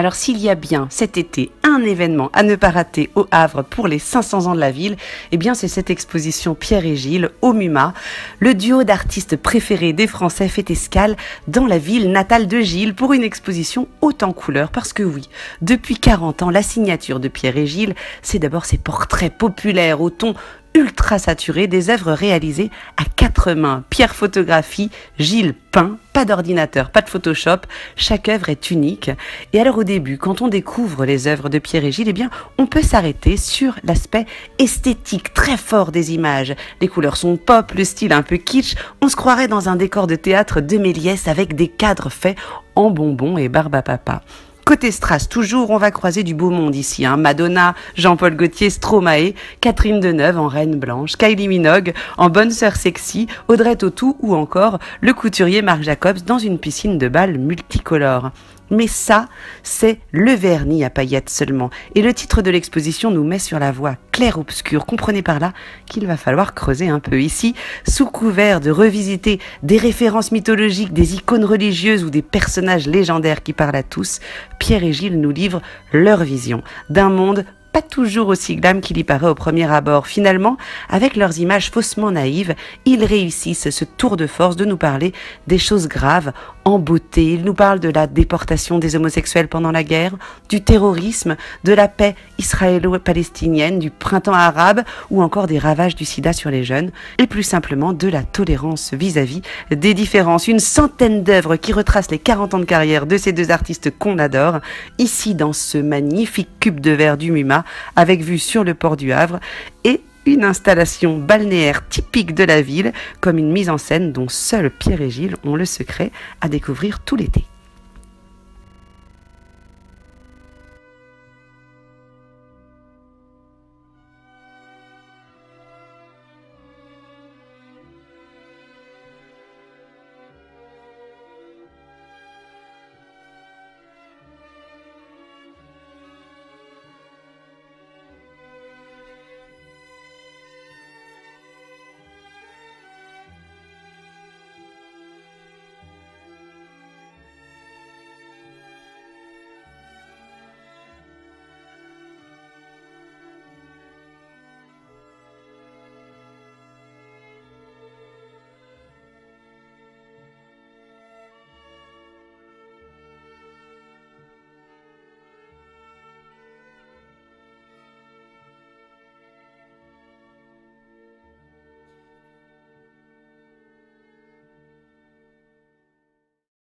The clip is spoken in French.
Alors s'il y a bien cet été un événement à ne pas rater au Havre pour les 500 ans de la ville, eh bien c'est cette exposition Pierre et Gilles au MUMA. Le duo d'artistes préférés des Français fait escale dans la ville natale de Gilles pour une exposition haute en couleurs. Parce que oui, depuis 40 ans, la signature de Pierre et Gilles, c'est d'abord ces portraits populaires au ton ultra saturé, des œuvres réalisées à 4 mains. Pierre photographie, Gilles peint, pas d'ordinateur, pas de Photoshop, chaque œuvre est unique. Et alors au début, quand on découvre les œuvres de Pierre et Gilles, eh bien, on peut s'arrêter sur l'aspect esthétique très fort des images. Les couleurs sont pop, le style un peu kitsch, on se croirait dans un décor de théâtre de Méliès avec des cadres faits en bonbons et barbe à papa. Côté Strass, toujours, on va croiser du beau monde ici. Madonna, Jean-Paul Gaultier, Stromae, Catherine Deneuve en Reine Blanche, Kylie Minogue en Bonne Sœur Sexy, Audrey Tautou ou encore le couturier Marc Jacobs dans une piscine de bal multicolore. Mais ça, c'est le vernis à paillettes seulement. Et le titre de l'exposition nous met sur la voie clair-obscur. Comprenez par là qu'il va falloir creuser un peu. Ici, sous couvert de revisiter des références mythologiques, des icônes religieuses ou des personnages légendaires qui parlent à tous, Pierre et Gilles nous livrent leur vision d'un monde pas toujours aussi glam qu'il y paraît au premier abord. Finalement, avec leurs images faussement naïves, ils réussissent ce tour de force de nous parler des choses graves en beauté. Ils nous parlent de la déportation des homosexuels pendant la guerre, du terrorisme, de la paix israélo-palestinienne, du printemps arabe ou encore des ravages du sida sur les jeunes et plus simplement de la tolérance vis-à-vis des différences. Une centaine d'œuvres qui retracent les 40 ans de carrière de ces deux artistes qu'on adore, ici dans ce magnifique cube de verre du MUMA, avec vue sur le port du Havre et une installation balnéaire typique de la ville, comme une mise en scène dont seuls Pierre et Gilles ont le secret à découvrir tout l'été.